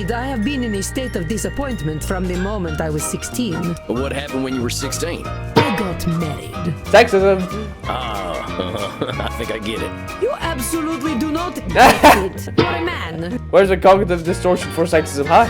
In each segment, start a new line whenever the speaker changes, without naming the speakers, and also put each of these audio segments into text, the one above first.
Indeed, I have been in a state of disappointment from the moment I was 16.
What happened when you were 16?
I got married.
Sexism.
I think I get it.
You absolutely do not get it. You're a man.
Where's the cognitive distortion for sexism, huh?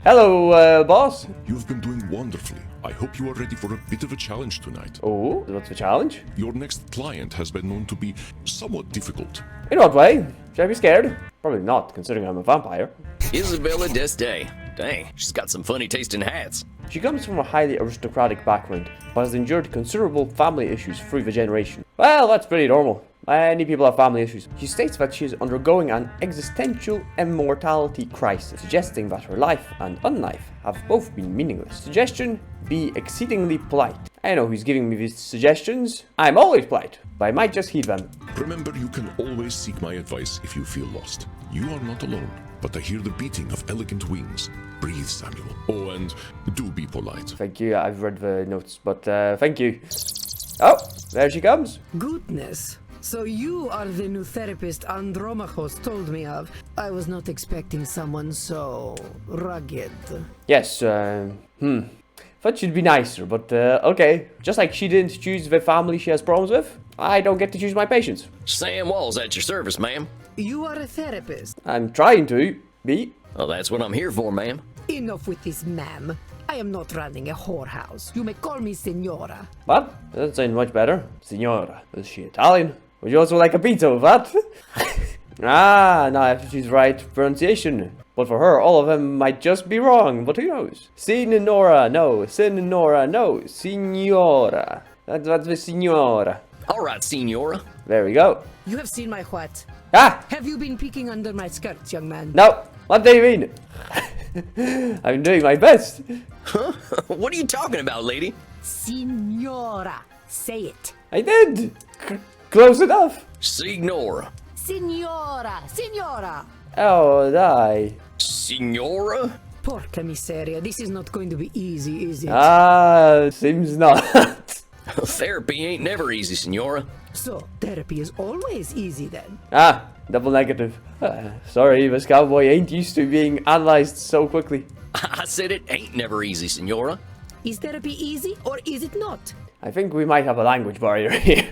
Hello, boss.
You've been doing wonderfully. I hope you are ready for a bit of a challenge tonight.
Oh, what's the challenge?
Your next client has been known to be somewhat difficult.
In what way? Should I be scared? Probably not, considering I'm a vampire.
Isabella Deste. Dang, she's got some funny taste in hats.
She comes from a highly aristocratic background, but has endured considerable family issues through the generation. Well, that's pretty normal. Many people have family issues. She states that she is undergoing an existential immortality crisis, suggesting that her life and unlife have both been meaningless. Suggestion: be exceedingly polite. I know who's giving me these suggestions. I'm always polite, but I might just heed them.
Remember, you can always seek my advice if you feel lost. You are not alone, but I hear the beating of elegant wings. Breathe, Samuel. Oh, and do be polite.
Thank you, I've read the notes, but thank you. Oh, there she comes.
Goodness. So you are the new therapist Andromachos told me of. I was not expecting someone so rugged.
Yes, thought she'd be nicer, but okay. Just like she didn't choose the family she has problems with, I don't get to choose my patients.
Sam Wall's at your service, ma'am.
You are a therapist.
I'm trying to be.
Well, that's what I'm here for, ma'am.
Enough with this, ma'am. I am not running a whorehouse. You may call me Signora.
What? That sounds much better. Signora. Is she Italian? Would you also like a pizza with that? Ah, now I have to choose the right pronunciation. But for her, all of them might just be wrong, but who knows? Signora, no. Signora, no. Signora. That's the Signora.
All right, Signora.
There we go.
You have seen my what?
Ah!
Have you been peeking under my skirts, young man?
No. What do you mean? I'm doing my best.
Huh? What are you talking about, lady?
Signora. Say it.
I did. Close enough.
Signora.
Signora. Signora.
Oh, die.
Signora?
Porca miseria. This is not going to be easy, is it?
Ah, seems not.
Therapy ain't never easy, Signora.
So, therapy is always easy then?
Ah, double negative. Sorry, this cowboy ain't used to being analyzed so quickly.
I said it ain't never easy, Signora.
Is therapy easy or is it not?
I think we might have a language barrier here.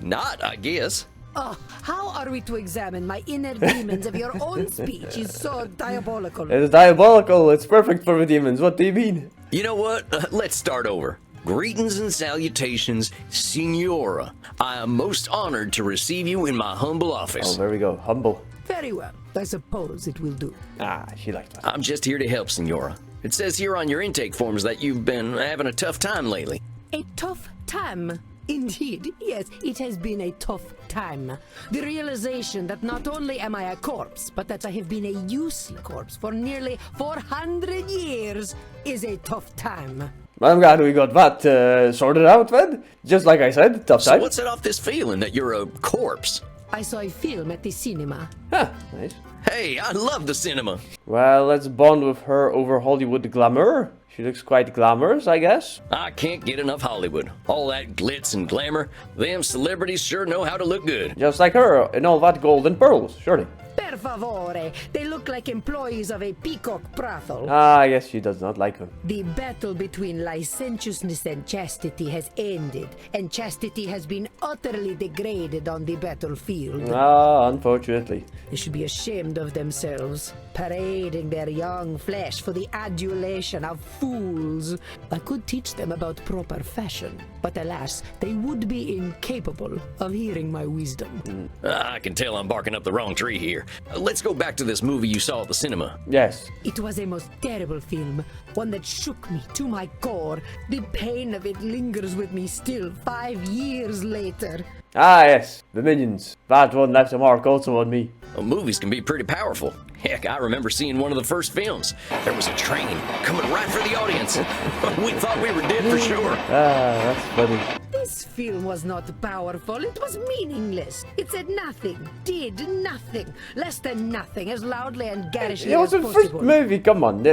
Not, I guess.
Oh, how are we to examine my inner demons if your own speech is so diabolical?
It's diabolical. It's perfect for the demons. What do you mean?
You know what? Let's start over. Greetings and salutations, Signora. I am most honored to receive you in my humble
Oh,
office.
there we go. Humble.
Very well. I suppose it will do.
Ah, she likes that.
I'm just here to help, Signora. It says here on your intake forms that you've been having a tough time lately.
A tough time. Indeed, yes, it has been a tough time. The realization that not only am I a corpse, but that I have been a useless corpse for nearly 400 years is a tough time.
Well, I'm glad we got that sorted out then. Just like I said, tough
So
time.
what's set off this feeling that you're a corpse?
I saw a film at the cinema.
Huh, nice.
Hey, I love the cinema.
Well, let's bond with her over Hollywood glamour. She looks quite glamorous, I guess.
I can't get enough Hollywood. All that glitz and glamour. Them celebrities sure know how to look good.
Just like her, and all that gold and pearls, surely.
Per favore, they look like employees of a peacock brothel.
Ah, I guess she does not like them.
The battle between licentiousness and chastity has ended, and chastity has been utterly degraded on the battlefield.
Ah, unfortunately.
They should be ashamed of themselves, parading their young flesh for the adulation of fools. I could teach them about proper fashion, but alas, they would be incapable of hearing my wisdom.
I can tell I'm barking up the wrong tree here. Let's go back to this movie you saw at the cinema.
Yes.
It was a most terrible film, one that shook me to my core. The pain of it lingers with me still 5 years later.
Ah, yes. The Minions. That one left a mark also on me.
Well, movies can be pretty powerful. Heck, I remember seeing one of the first films. There was a train coming right for the audience. We thought we were dead for sure.
Ah, that's funny.
This film was not powerful, it was meaningless. It said nothing, did nothing, less than nothing, as loudly and garishly
It was
as
the first
possible.
movie, come on.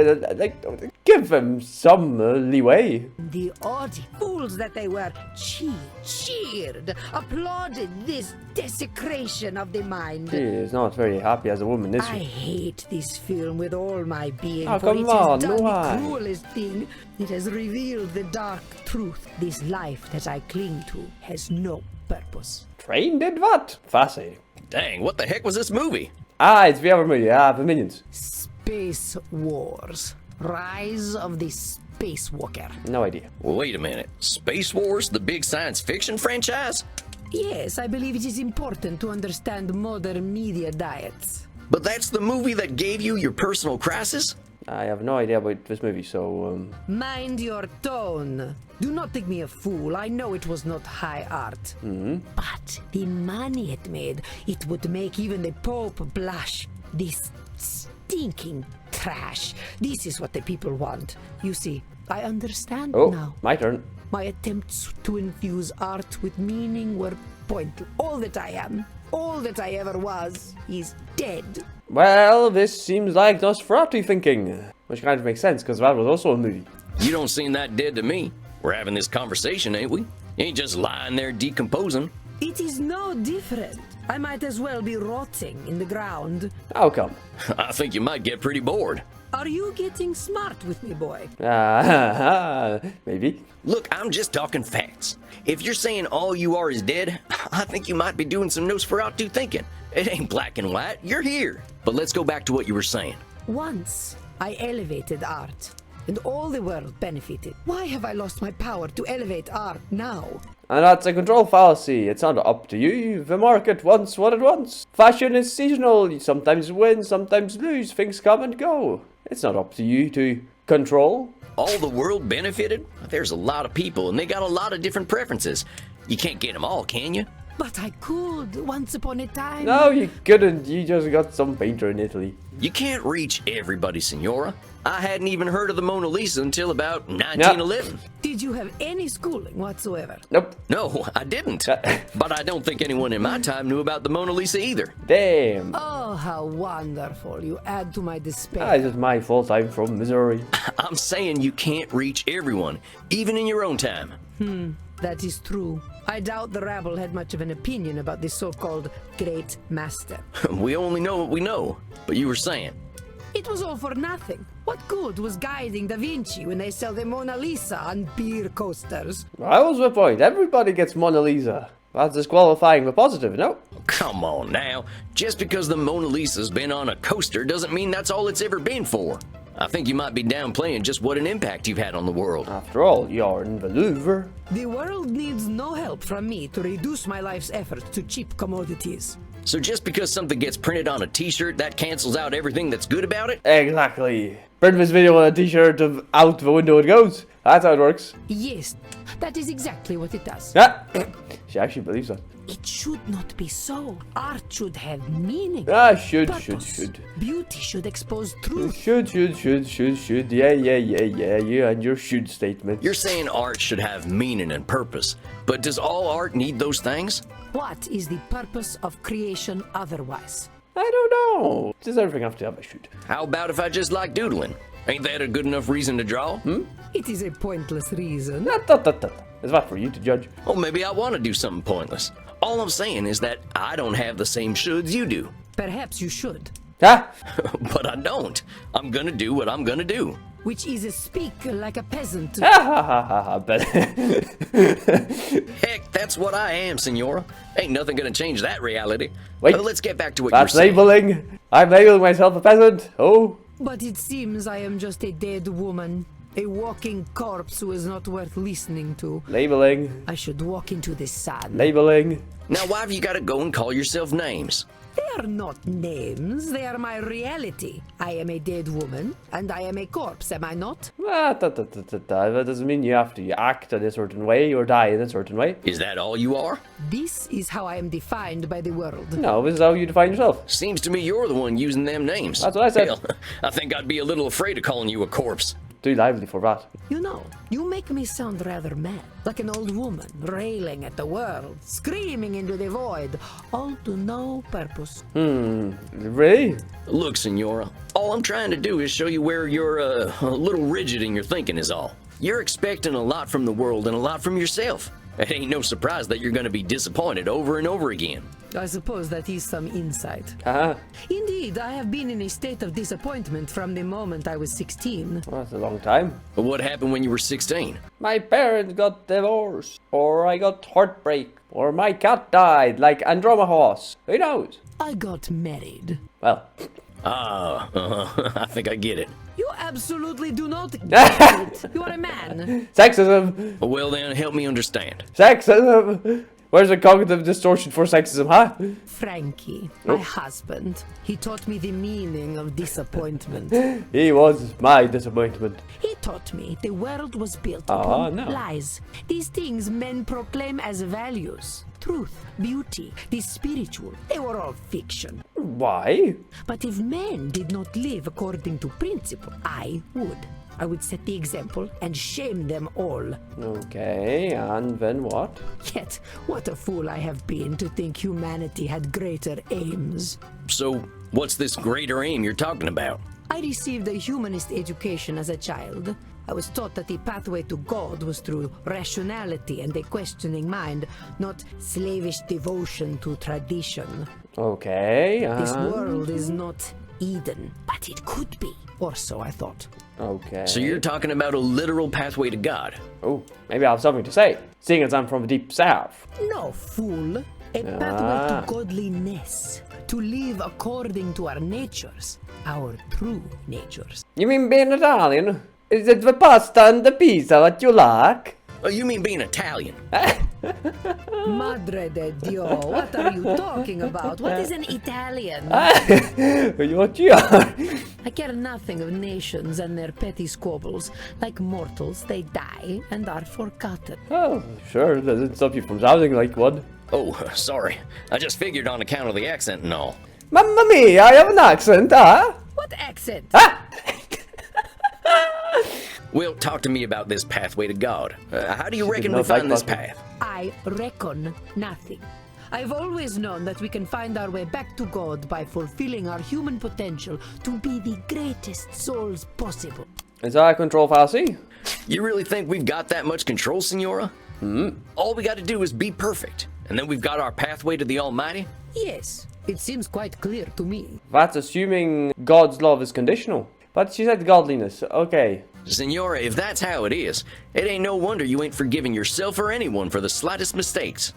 Give them some leeway.
The audience, fools that they were, cheered, applauded this desecration of the mind.
She is not very happy as a woman, is
I
she?
hate this film with all my being,
Oh,
for
come
it
on,
has done
why?
the cruelest thing. It has revealed the dark truth. This life that I cling to has no purpose.
Train did what? Fascinating.
Dang, what the heck was this movie?
Ah, it's the other movie. Ah, the Minions.
Space Wars. Rise of the Space Walker.
No idea.
Wait a minute. Space Wars, the big science fiction franchise?
Yes, I believe it is important to understand modern media diets.
But that's the movie that gave you your personal crisis?
I have no idea about this movie, so
Mind your tone. Do not think me a fool. I know it was not high art. But the money it made, it would make even the Pope blush. This stinking trash. This is what the people want. You see, I understand
oh,
now.
my turn.
My attempts to infuse art with meaning were pointless. All that I am, all that I ever was, is dead.
Well, this seems like Nosferatu thinking, which kind of makes sense because that was also a movie.
You don't seem that dead to me. We're having this conversation, ain't we? You ain't just lying there decomposing.
It is no different. I might as well be rotting in the ground.
How come?
I think you might get pretty bored.
Are you getting smart with me, boy?
Maybe.
Look, I'm just talking facts. If you're saying all you are is dead, I think you might be doing some Nosferatu thinking. It ain't black and white, you're here. But let's go back to what you were saying.
Once I elevated art, and all the world benefited. Why have I lost my power to elevate art now?
And that's a control fallacy. It's not up to you. The market wants what it wants. Fashion is seasonal. You sometimes win, sometimes lose. Things come and go. It's not up to you to control.
All the world benefited? There's a lot of people and they got a lot of different preferences. You can't get them all, can you?
But I could once upon a time.
No, you couldn't. You just got some painter in Italy.
You can't reach everybody, Signora. I hadn't even heard of the Mona Lisa until about 1911.
Did you have any schooling whatsoever?
Nope.
No, I didn't. But I don't think anyone in my time knew about the Mona Lisa either.
Damn.
Oh, how wonderful. You add to my despair.
Ah, it's just my fault. I'm from Missouri.
I'm saying you can't reach everyone, even in your own time.
That is true. I doubt the rabble had much of an opinion about this so-called great master.
We only know what we know. But you were saying.
It was all for nothing. What good was guiding Da Vinci when they sell the Mona Lisa on beer coasters?
That was the point. Everybody gets Mona Lisa. That's disqualifying the positive, no?
Come on now. Just because the Mona Lisa's been on a coaster doesn't mean that's all it's ever been for. I think you might be downplaying just what an impact you've had on the world.
After all, you're in the Louvre.
The world needs no help from me to reduce my life's effort to cheap commodities.
So just because something gets printed on a t-shirt, that cancels out everything that's good about it?
Exactly. Print this video on a t-shirt of out the window it goes. That's how it works.
Yes, that is exactly what it does.
Yeah. She actually believes that.
It should not be so. Art should have meaning.
Ah, should.
Beauty should expose truth.
Should. Yeah. You and your should statement.
You're saying art should have meaning and purpose. But does all art need those things?
What is the purpose of creation otherwise?
I don't know. Does everything have to have a should?
How about if I just like doodling? Ain't that a good enough reason to draw?
It is a pointless reason.
Is that for you to judge?
Well, maybe I want to do something pointless. All I'm saying is that I don't have the same shoulds you do.
Perhaps you should.
Ah!
But I don't. I'm gonna do what I'm gonna do.
Which is a speak like a peasant.
But
Heck, that's what I am, Senora. Ain't nothing gonna change that reality.
Wait.
Let's get back to what you were
that's
saying.
labeling. I'm labeling myself a peasant. Oh.
But it seems I am just a dead woman. A walking corpse who is not worth listening to.
Labeling.
I should walk into the sun.
Labeling.
Now, why have you gotta go and call yourself names?
They are not names, they are my reality. I am a dead woman, and I am a corpse, am I not?
That doesn't mean you have to act in a certain way or die in a certain way.
Is that all you are?
This is how I am defined by the world.
No, this is how you define yourself.
Seems to me you're the one using them names.
That's what I said.
Hell, I think I'd be a little afraid of calling you a corpse.
Too lively for that.
You know, you make me sound rather mad, like an old woman, railing at the world, screaming into the void, all to no purpose.
Really?
Look, Senora, all I'm trying to do is show you where you're a little rigid in your thinking is all. You're expecting a lot from the world and a lot from yourself. It ain't no surprise that you're gonna be disappointed over and over again.
I suppose that is some insight.
Haha.
Indeed, I have been in a state of disappointment from the moment I was 16.
Well, that's a long time.
But what happened when you were 16?
My parents got divorced, or I got heartbreak, or my cat died, like Andromahorse. Who knows?
I got married.
Well,
I think I get it.
You absolutely do not get it. You are a man.
sexism!
Well then, help me understand.
Sexism! Where's the cognitive distortion for sexism, huh?
Frankie, my husband, he taught me the meaning of disappointment.
He was my disappointment.
He taught me the world was built
Oh,
upon
no.
lies. These things men proclaim as values. Truth, beauty, the spiritual, they were all fiction.
Why?
But if men did not live according to principle, I would. I would set the example and shame them all.
Okay, and then what?
Yet, what a fool I have been to think humanity had greater aims.
So, what's this greater aim you're talking about?
I received a humanist education as a child. I was taught that the pathway to God was through rationality and a questioning mind, not slavish devotion to tradition.
Okay,
This world is not Eden, but it could be. Or so I thought.
Okay.
So you're talking about a literal pathway to God.
Oh, maybe I have something to say, seeing as I'm from the deep south.
No, fool. A pathway to godliness. To live according to our natures. Our true natures.
You mean being Italian? Is it the pasta and the pizza that you like?
Oh, you mean being Italian?
Madre de Dio, what are you talking about? What is an Italian?
What you are?
I care nothing of nations and their petty squabbles. Like mortals, they die and are forgotten.
Oh, sure, doesn't stop you from sounding like one.
Oh, sorry. I just figured on account of the accent and all.
Mamma mia, I have an accent, huh?
What accent?
Ah!
Well, talk to me about this pathway to God. How do you
She
reckon
did
we
not like
find this
Buffy.
path?
I reckon nothing. I've always known that we can find our way back to God by fulfilling our human potential to be the greatest souls possible.
Is that a control fallacy?
You really think we've got that much control, Senora? All we gotta do is be perfect, and then we've got our pathway to the Almighty?
Yes, it seems quite clear to me.
That's assuming God's love is conditional. But she said godliness, okay.
Senora, if that's how it is, it ain't no wonder you ain't forgiving yourself or anyone for the slightest mistakes.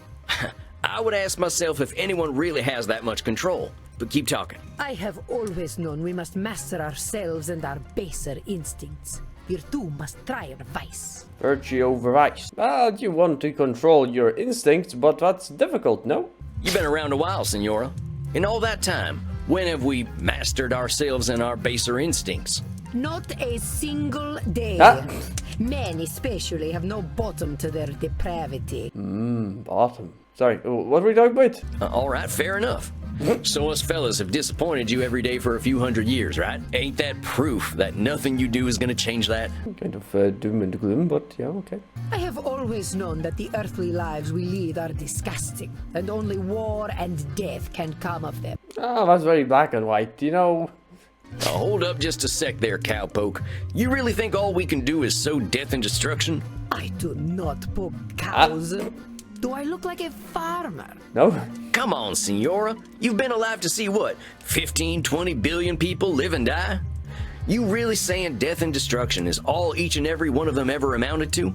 I would ask myself if anyone really has that much control. But keep talking.
I have always known we must master ourselves and our baser instincts. Virtue must triumph vice.
Virtue over vice. Well, you want to control your instincts, but that's difficult, no?
You've been around a while, Senora. In all that time, when have we mastered ourselves and our baser instincts?
Not a single day.
Ah.
Men especially have no bottom to their depravity.
Bottom. Sorry, what were we talking about?
All right, fair enough. So us fellas have disappointed you every day for a few hundred years, right? Ain't that proof that nothing you do is gonna change that?
Kind of doom and gloom, but yeah, okay.
I have always known that the earthly lives we lead are disgusting, and only war and death can come of them.
Oh, that's very black and white, you know.
Hold up just a sec there, cowpoke. You really think all we can do is sow death and destruction?
I do not poke cows. Do I look like a farmer?
No?
Come on, Senora. You've been alive to see what? 15, 20 billion people live and die? You really saying death and destruction is all each and every one of them ever amounted to?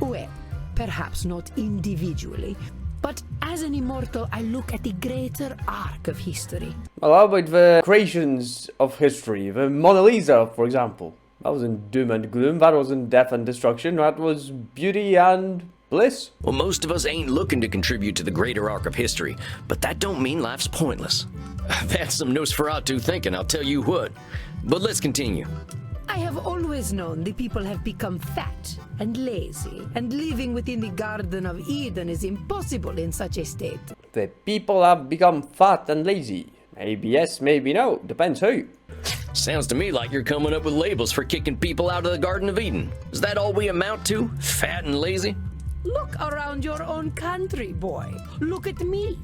Well, perhaps not individually, but as an immortal, I look at the greater arc of history.
Well, how about the creations of history? The Mona Lisa, for example. That wasn't doom and gloom, that wasn't death and destruction, that was beauty and bliss.
Well, most of us ain't looking to contribute to the greater arc of history, but that don't mean life's pointless. That's some Nosferatu thinking, I'll tell you what. But let's continue.
I have always known the people have become fat and lazy, and living within the Garden of Eden is impossible in such a state.
The people have become fat and lazy. Maybe yes, maybe no, depends who.
Sounds to me like you're coming up with labels for kicking people out of the Garden of Eden. Is that all we amount to? Fat and lazy?
Look around your own country, boy. Look at me.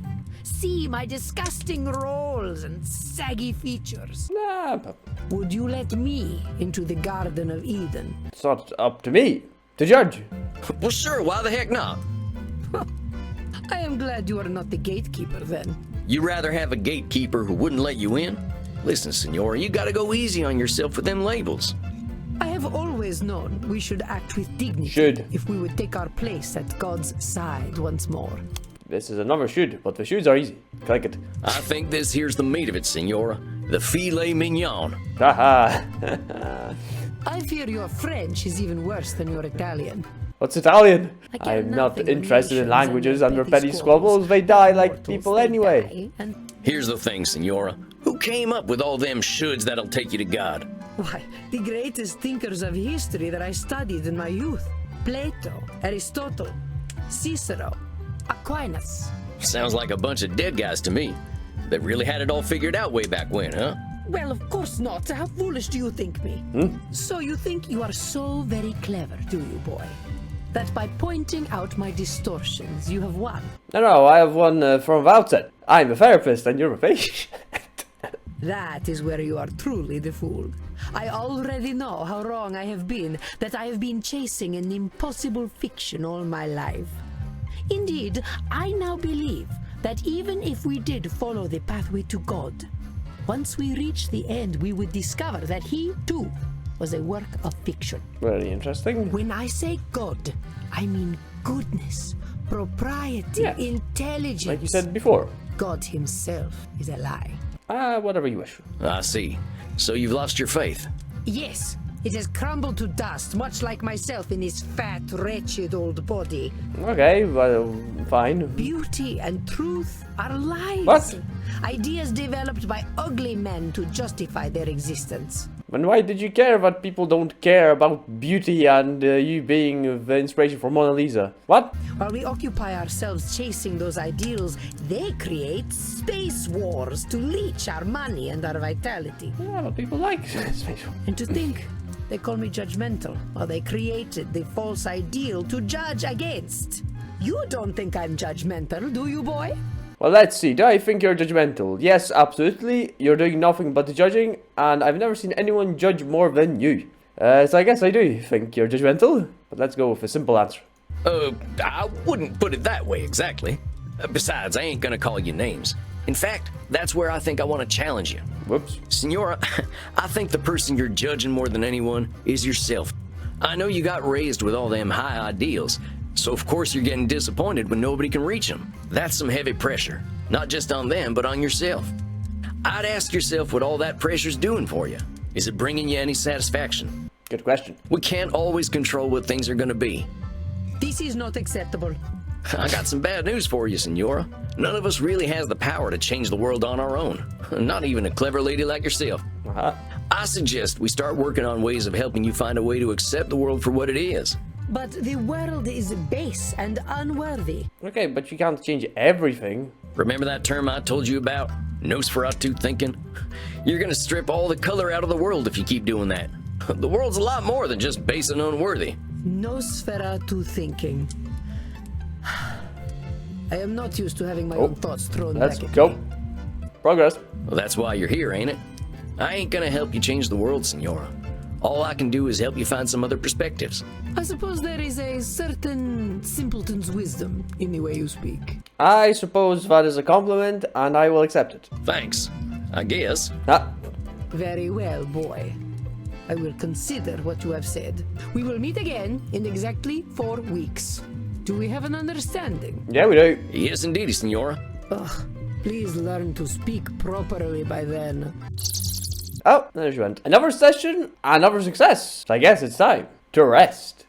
See my disgusting rolls and saggy features.
Nah, but
Would you let me into the Garden of Eden?
it's not up to me to judge.
Well, sure, why the heck not?
I am glad you are not the gatekeeper then.
You rather have a gatekeeper who wouldn't let you in? Listen, Senora, you gotta go easy on yourself with them labels.
I have always known we should act with dignity if we would take our place at God's side once more.
This is another should, but the shoes are easy. Click it.
I think this here's the meat of it, Senora. The filet mignon.
Haha.
I fear your French is even worse than your Italian.
What's Italian?
I care
I'm not
nothing of
interested in
nations
languages
and
and
their
their petty
petty
squabbles. They die like people
They
anyway.
die, and
Here's the thing, Senora. Who came up with all them shoulds that'll take you to God?
why, the greatest thinkers of history that I studied in my youth. Plato, Aristotle, Cicero, Aquinas.
Sounds like a bunch of dead guys to me. They really had it all figured out way back when, huh?
Well, of course not. How foolish do you think me? So you think you are so very clever, do you, boy? That by pointing out my distortions, you have won.
No, I have one from the outset. I'm a therapist and you're a patient.
That is where you are truly the fool. I already know how wrong I have been, that I have been chasing an impossible fiction all my life. Indeed, I now believe that even if we did follow the pathway to God, once we reach the end, we would discover that he, too, was a work of fiction.
Very interesting.
When I say God, I mean goodness, propriety,
Yeah.
intelligence.
Like you said before.
God himself is a lie.
Whatever you wish.
I see. So you've lost your faith.
Yes, it has crumbled to dust, much like myself in this fat, wretched old body.
Okay, well, fine.
Beauty and truth are lies.
What?
Ideas developed by ugly men to justify their existence.
Then why did you care that people don't care about beauty and you being the inspiration for Mona Lisa? What?
While we occupy ourselves chasing those ideals, they create space wars to leech our money and our vitality.
Yeah, but people like space.
And to think, they call me judgmental, while they created the false ideal to judge against. You don't think I'm judgmental, do you, boy?
Well, let's see. Do I think you're judgmental? Yes, absolutely. You're doing nothing but the judging, and I've never seen anyone judge more than you. So I guess I do think you're judgmental, but let's go with a simple answer.
I wouldn't put it that way exactly. Besides, I ain't gonna call you names. In fact, that's where I think I want to challenge you.
Whoops.
Senora, I think the person you're judging more than anyone is yourself. I know you got raised with all them high ideals, so of course you're getting disappointed when nobody can reach them. That's some heavy pressure, not just on them, but on yourself. I'd ask yourself what all that pressure's doing for you. Is it bringing you any satisfaction?
Good question.
We can't always control what things are gonna be.
This is not acceptable.
I got some bad news for you, Senora. None of us really has the power to change the world on our own. Not even a clever lady like yourself. I suggest we start working on ways of helping you find a way to accept the world for what it is.
But the world is base and unworthy.
Okay, but you can't change everything.
Remember that term I told you about? Nosferatu thinking? You're gonna strip all the color out of the world if you keep doing that. The world's a lot more than just base and unworthy.
Nosferatu thinking. I am not used to having my own thoughts thrown
Let's
back at
go.
me.
Progress.
Well, that's why you're here, ain't it? I ain't gonna help you change the world, Senora. All I can do is help you find some other perspectives.
I suppose there is a certain simpleton's wisdom in the way you speak.
I suppose that is a compliment, and I will accept it.
Thanks. I guess.
Very well, boy. I will consider what you have said. We will meet again in exactly 4 weeks. Do we have an understanding?
Yeah, we do.
Yes, indeed, Senora.
Ugh, please learn to speak properly by then.
Oh, there she went. Another session, another success. I guess it's time to rest.